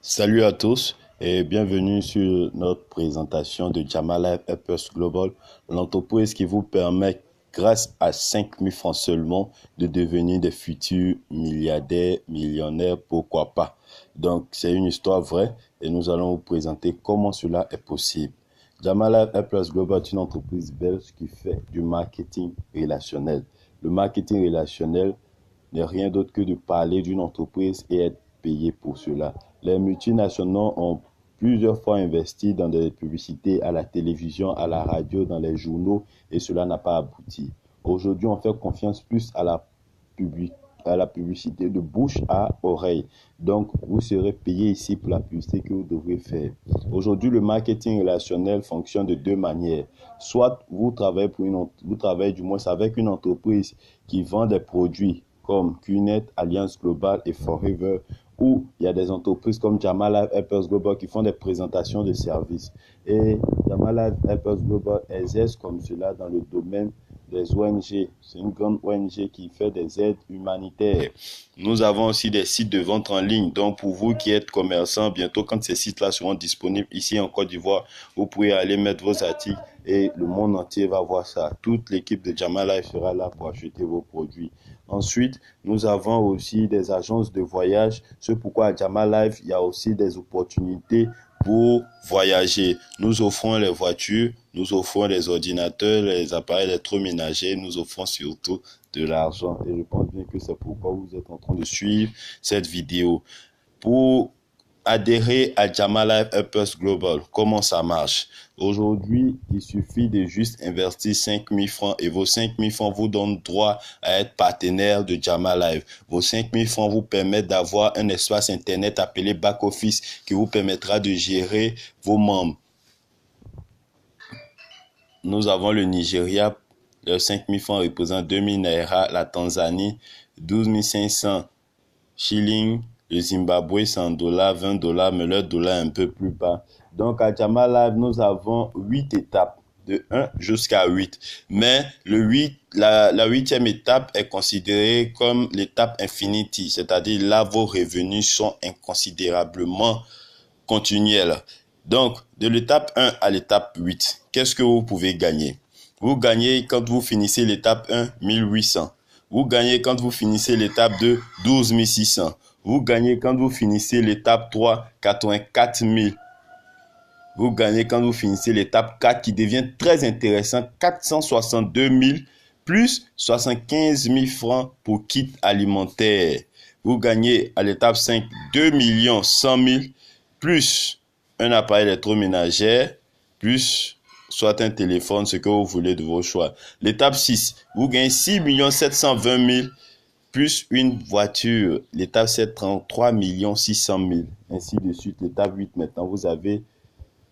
Salut à tous et bienvenue sur notre présentation de Jamalife Helpers Global, l'entreprise qui vous permet, grâce à 5 000 francs seulement, de devenir des futurs milliardaires, millionnaires, pourquoi pas. Donc, c'est une histoire vraie et nous allons vous présenter comment cela est possible. Jamalife Helpers Global est une entreprise belge qui fait du marketing relationnel. Le marketing relationnel n'est rien d'autre que de parler d'une entreprise et être payé pour cela. Les multinationaux ont plusieurs fois investi dans des publicités à la télévision, à la radio, dans les journaux et cela n'a pas abouti. Aujourd'hui, on fait confiance plus à la publicité de bouche à oreille. Donc, vous serez payé ici pour la publicité que vous devrez faire. Aujourd'hui, le marketing relationnel fonctionne de deux manières. Soit vous travaillez du moins avec une entreprise qui vend des produits comme QNET, Alliance Globale et Forever, où il y a des entreprises comme Jamalife Helpers Global qui font des présentations de services. Et Jamalife Helpers Global exerce comme cela dans le domaine des ONG. C'est une grande ONG qui fait des aides humanitaires. Nous avons aussi des sites de vente en ligne. Donc, pour vous qui êtes commerçants, bientôt, quand ces sites-là seront disponibles ici en Côte d'Ivoire, vous pouvez aller mettre vos articles et le monde entier va voir ça. Toute l'équipe de Jamalife sera là pour acheter vos produits. Ensuite, nous avons aussi des agences de voyage. C'est pourquoi à Jamalife, il y a aussi des opportunités pour voyager. Nous offrons les voitures, nous offrons les ordinateurs, les appareils électroménagers, nous offrons surtout de l'argent. Et je pense bien que c'est pourquoi vous êtes en train de suivre cette vidéo. Pour adhérer à Jamalife Helpers Global, comment ça marche? Aujourd'hui, il suffit de juste investir 5 000 francs et vos 5 000 francs vous donnent droit à être partenaire de Jamalife. Vos 5 000 francs vous permettent d'avoir un espace internet appelé back office qui vous permettra de gérer vos membres. Nous avons le Nigeria, le 5 000 francs représente 2 000 naira, la Tanzanie 12 500 shillings, le Zimbabwe 100 $, 20 $, mais le dollar est un peu plus bas. Donc à Jamalife, nous avons 8 étapes, de 1 jusqu'à 8. Mais la 8e étape est considérée comme l'étape infinity, c'est-à-dire là, vos revenus sont inconsidérablement continuels. Donc, de l'étape 1 à l'étape 8, qu'est-ce que vous pouvez gagner? Vous gagnez quand vous finissez l'étape 1, 1800. Vous gagnez quand vous finissez l'étape 2, 12 600. Vous gagnez quand vous finissez l'étape 3, 84 000. Vous gagnez quand vous finissez l'étape 4 qui devient très intéressant, 462 000 plus 75 000 francs pour kit alimentaire. Vous gagnez à l'étape 5, 2 100 000 plus un appareil électroménager plus soit un téléphone, ce que vous voulez de vos choix. L'étape 6, vous gagnez 6 720 000 plus une voiture. L'étape 7, 33 600 000. Ainsi de suite. L'étape 8, maintenant, vous avez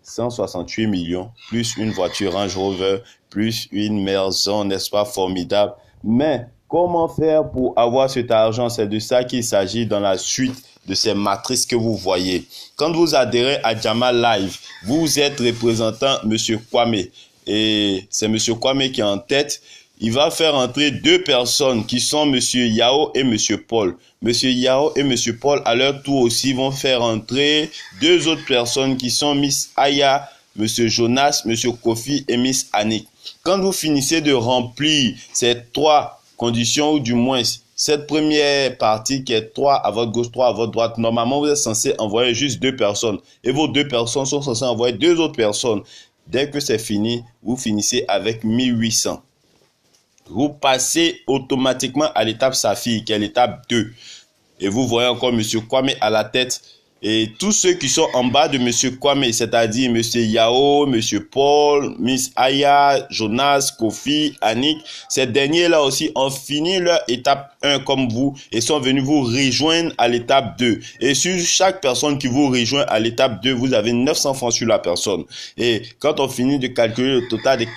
168 millions, plus une voiture Range Rover, plus une maison, n'est-ce pas, formidable. Mais comment faire pour avoir cet argent? C'est de ça qu'il s'agit dans la suite de ces matrices que vous voyez. Quand vous adhérez à Jamalife, vous êtes représentant M. Kwame. Et c'est M. Kwame qui est en tête. Il va faire entrer deux personnes qui sont M. Yao et M. Paul. M. Yao et M. Paul, à leur tour aussi, vont faire entrer deux autres personnes qui sont Miss Aya, M. Jonas, M. Kofi et Miss Annick. Quand vous finissez de remplir ces trois conditions, ou du moins cette première partie qui est 3 à votre gauche, 3 à votre droite, normalement vous êtes censé envoyer juste deux personnes. Et vos deux personnes sont censées envoyer deux autres personnes. Dès que c'est fini, vous finissez avec 1800. Vous passez automatiquement à l'étape Saphir, qui est l'étape 2. Et vous voyez encore M. Kwame à la tête. Et tous ceux qui sont en bas de M. Kwame, c'est-à-dire M. Yao, M. Paul, Miss Aya, Jonas, Kofi, Annick, ces derniers-là aussi ont fini leur étape 1 comme vous et sont venus vous rejoindre à l'étape 2. Et sur chaque personne qui vous rejoint à l'étape 2, vous avez 900 francs sur la personne. Et quand on finit de calculer le total des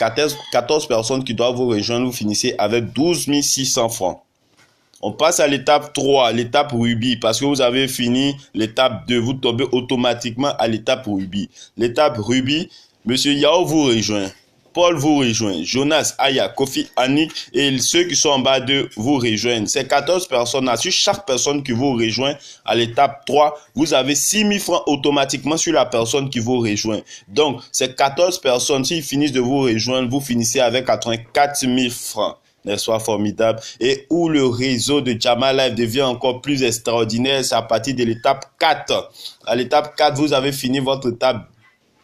14 personnes qui doivent vous rejoindre, vous finissez avec 12 600 francs. On passe à l'étape 3, l'étape Ruby, parce que vous avez fini l'étape 2, vous tombez automatiquement à l'étape Ruby. L'étape Ruby, M. Yao vous rejoint. Paul vous rejoint, Jonas, Aya, Kofi, Annick et ceux qui sont en bas de vous rejoignent. Ces 14 personnes-là, sur chaque personne qui vous rejoint à l'étape 3, vous avez 6 000 francs automatiquement sur la personne qui vous rejoint. Donc, ces 14 personnes, s'ils finissent de vous rejoindre, vous finissez avec 84 000 francs. N'est-ce pas formidable? Et où le réseau de Jama Live devient encore plus extraordinaire, c'est à partir de l'étape 4. À l'étape 4, vous avez fini votre étape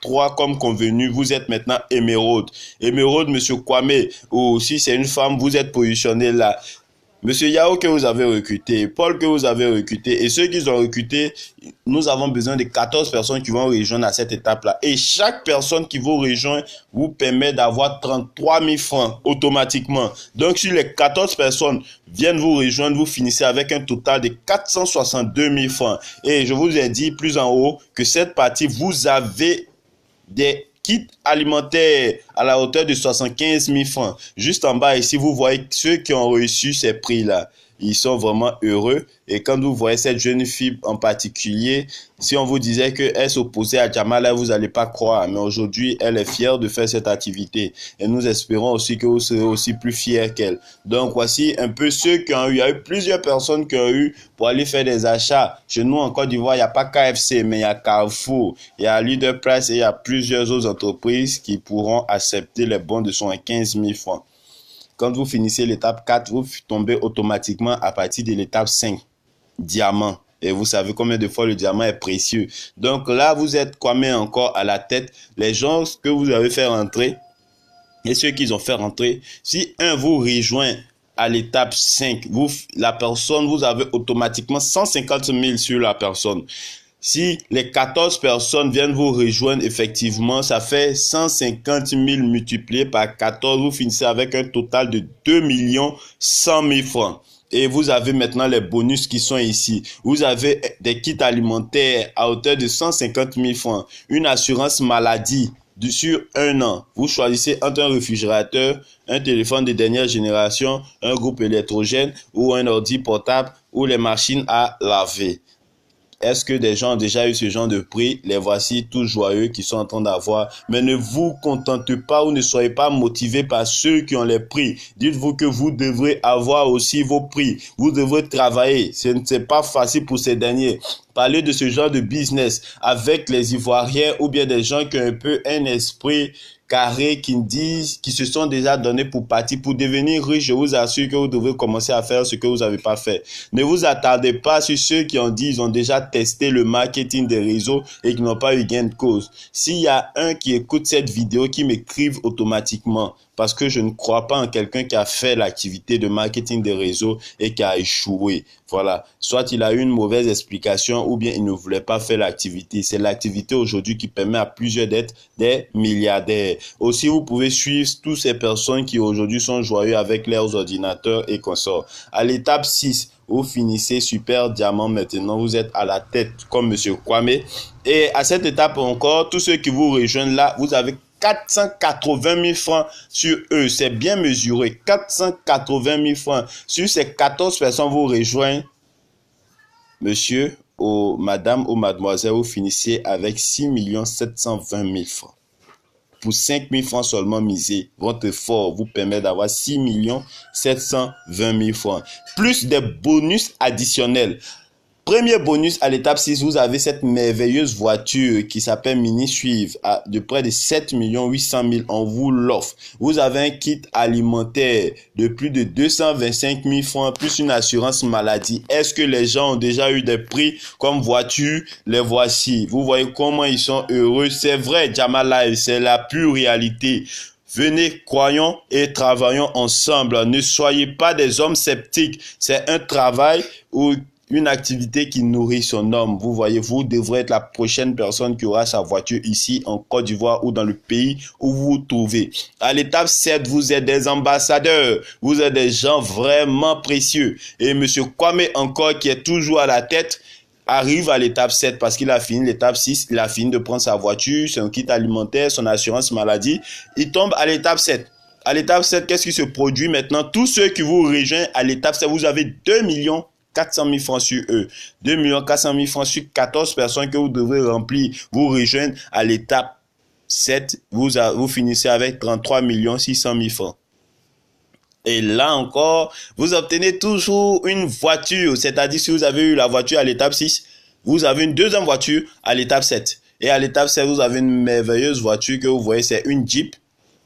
3 comme convenu, vous êtes maintenant émeraude. Émeraude, monsieur Kwame, ou si c'est une femme, vous êtes positionné là. Monsieur Yao que vous avez recruté, Paul que vous avez recruté, et ceux qui ont recruté, nous avons besoin de 14 personnes qui vont rejoindre à cette étape-là. Et chaque personne qui vous rejoint vous permet d'avoir 33 000 francs automatiquement. Donc, si les 14 personnes viennent vous rejoindre, vous finissez avec un total de 462 000 francs. Et je vous ai dit plus en haut que cette partie, vous avez des kits alimentaires à la hauteur de 75 000 francs. Juste en bas ici, vous voyez ceux qui ont reçu ces prix-là. Ils sont vraiment heureux. Et quand vous voyez cette jeune fille en particulier, si on vous disait qu'elle s'opposait à Jamala, vous n'allez pas croire. Mais aujourd'hui, elle est fière de faire cette activité. Et nous espérons aussi que vous serez aussi plus fiers qu'elle. Donc, voici un peu ceux qui ont eu. Il y a eu plusieurs personnes qui ont eu pour aller faire des achats. Chez nous, en Côte d'Ivoire, il n'y a pas KFC, mais il y a Carrefour, il y a Leader Price et il y a plusieurs autres entreprises qui pourront accepter les bons de 75 000 francs. Quand vous finissez l'étape 4, vous tombez automatiquement à partir de l'étape 5. Diamant. Et vous savez combien de fois le diamant est précieux. Donc là, vous êtes combien encore à la tête. Les gens que vous avez fait rentrer et ceux qu'ils ont fait rentrer, si un vous rejoint à l'étape 5, la personne, vous avez automatiquement 150 000 sur la personne. Si les 14 personnes viennent vous rejoindre, effectivement, ça fait 150 000 multiplié par 14. Vous finissez avec un total de 2 100 000 francs. Et vous avez maintenant les bonus qui sont ici. Vous avez des kits alimentaires à hauteur de 150 000 francs. Une assurance maladie sur 1 an. Vous choisissez entre un réfrigérateur, un téléphone de dernière génération, un groupe électrogène ou un ordi portable ou les machines à laver. Est-ce que des gens ont déjà eu ce genre de prix? Les voici tous joyeux qui sont en train d'avoir. Mais ne vous contentez pas ou ne soyez pas motivés par ceux qui ont les prix. Dites-vous que vous devrez avoir aussi vos prix. Vous devrez travailler. Ce n'est pas facile pour ces derniers. Parler de ce genre de business avec les Ivoiriens ou bien des gens qui ont un peu un esprit carré, qui se sont déjà donnés pour partir, pour devenir riches. Je vous assure que vous devrez commencer à faire ce que vous n'avez pas fait. Ne vous attardez pas sur ceux qui ont dit ils ont déjà testé le marketing des réseaux et qui n'ont pas eu gain de cause. S'il y a un qui écoute cette vidéo, qui m'écrive automatiquement, parce que je ne crois pas en quelqu'un qui a fait l'activité de marketing des réseaux et qui a échoué. Voilà. Soit il a eu une mauvaise explication ou bien il ne voulait pas faire l'activité. C'est l'activité aujourd'hui qui permet à plusieurs d'être des milliardaires. Aussi, vous pouvez suivre toutes ces personnes qui aujourd'hui sont joyeux avec leurs ordinateurs et consorts. À l'étape 6, vous finissez super diamant maintenant. Vous êtes à la tête comme monsieur Kwame. Et à cette étape encore, tous ceux qui vous rejoignent là, vous avez 480 000 francs sur eux. C'est bien mesuré. 480 000 francs. Sur ces 14 personnes, vous rejoignent, monsieur ou madame ou mademoiselle, vous finissez avec 6 720 000 francs. Pour 5 000 francs seulement misés, votre effort vous permet d'avoir 6 720 000 francs. Plus des bonus additionnels. Premier bonus à l'étape 6, vous avez cette merveilleuse voiture qui s'appelle Mini Suivre de près de 7 800 000. On vous l'offre. Vous avez un kit alimentaire de plus de 225 000 francs plus une assurance maladie. Est-ce que les gens ont déjà eu des prix comme voiture? Les voici. Vous voyez comment ils sont heureux. C'est vrai, Jama Live, c'est la pure réalité. Venez, croyons et travaillons ensemble. Ne soyez pas des hommes sceptiques. C'est un travail où une activité qui nourrit son homme. Vous voyez, vous devrez être la prochaine personne qui aura sa voiture ici en Côte d'Ivoire ou dans le pays où vous vous trouvez. À l'étape 7, vous êtes des ambassadeurs. Vous êtes des gens vraiment précieux. Et monsieur Kwame encore, qui est toujours à la tête, arrive à l'étape 7 parce qu'il a fini l'étape 6. Il a fini de prendre sa voiture, son kit alimentaire, son assurance maladie. Il tombe à l'étape 7. À l'étape 7, qu'est-ce qui se produit maintenant? Tous ceux qui vous rejoignent à l'étape 7, vous avez 2 400 000 francs sur eux. 2 400 000 francs sur 14 personnes que vous devrez remplir, vous rejoindre à l'étape 7, vous finissez avec 33 600 000 francs. Et là encore, vous obtenez toujours une voiture, c'est-à-dire si vous avez eu la voiture à l'étape 6, vous avez une deuxième voiture à l'étape 7. Et à l'étape 7, vous avez une merveilleuse voiture que vous voyez, c'est une Jeep.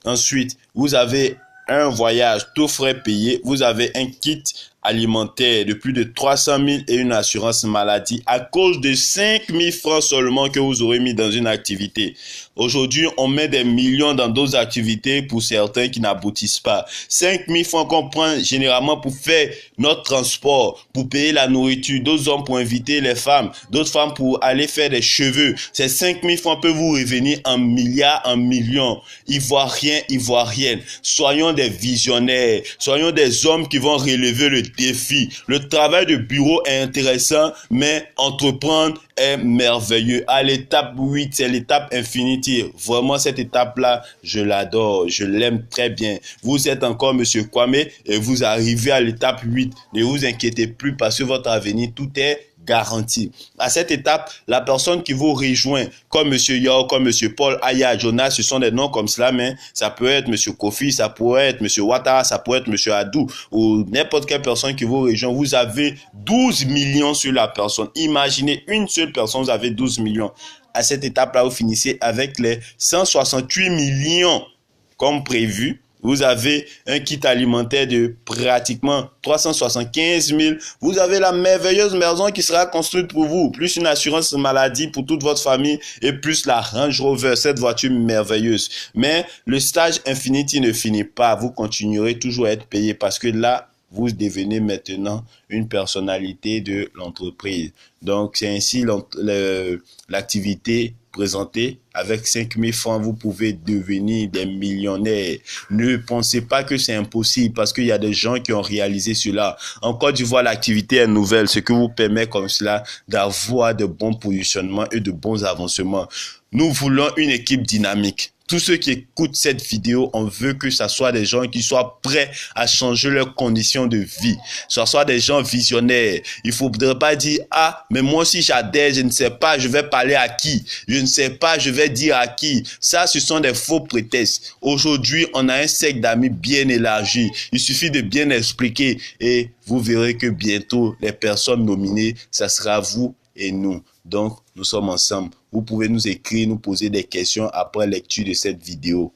Ensuite, vous avez un voyage tout frais payé, vous avez un kit alimentaire de plus de 300 000 et une assurance maladie à cause de 5 000 francs seulement que vous aurez mis dans une activité. Aujourd'hui, on met des millions dans d'autres activités pour certains qui n'aboutissent pas. 5 000 francs qu'on prend généralement pour faire notre transport, pour payer la nourriture, d'autres hommes pour inviter les femmes, d'autres femmes pour aller faire des cheveux. Ces 5 000 francs peuvent vous revenir en milliards, en millions. Ivoiriennes. Soyons des visionnaires. Soyons des hommes qui vont relever le défi. Le travail de bureau est intéressant, mais entreprendre est merveilleux. À l'étape 8, c'est l'étape Infinity. Vraiment, cette étape-là, je l'adore. Je l'aime très bien. Vous êtes encore Monsieur Kwame et vous arrivez à l'étape 8. Ne vous inquiétez plus parce que votre avenir, tout est garanti. À cette étape, la personne qui vous rejoint, comme Monsieur Yao, comme Monsieur Paul, Aya, Jonas, ce sont des noms comme cela, mais ça peut être Monsieur Kofi, ça pourrait être Monsieur Ouattara, ça peut être Monsieur Adou, ou n'importe quelle personne qui vous rejoint. Vous avez 12 millions sur la personne. Imaginez une seule personne, vous avez 12 millions. À cette étape-là, vous finissez avec les 168 millions comme prévu. Vous avez un kit alimentaire de pratiquement 375 000. Vous avez la merveilleuse maison qui sera construite pour vous, plus une assurance maladie pour toute votre famille et plus la Range Rover, cette voiture merveilleuse. Mais le stage Infinity ne finit pas. Vous continuerez toujours à être payé parce que là, vous devenez maintenant une personnalité de l'entreprise. Donc, c'est ainsi l'activité présentée. Avec 5 000 francs, vous pouvez devenir des millionnaires. Ne pensez pas que c'est impossible parce qu'il y a des gens qui ont réalisé cela. En Côte d'Ivoire, l'activité est nouvelle, ce qui vous permet comme cela d'avoir de bons positionnements et de bons avancements. Nous voulons une équipe dynamique. Tous ceux qui écoutent cette vidéo, on veut que ce soit des gens qui soient prêts à changer leurs conditions de vie. Ce soit des gens visionnaires. Il ne faudrait pas dire, ah, mais moi aussi j'adhère, je ne sais pas, je vais parler à qui. Je ne sais pas, je vais dire à qui. Ça, ce sont des faux prétextes. Aujourd'hui, on a un cercle d'amis bien élargi. Il suffit de bien expliquer et vous verrez que bientôt, les personnes nominées, ça sera vous et nous. Donc, nous sommes ensemble. Vous pouvez nous écrire, nous poser des questions après lecture de cette vidéo.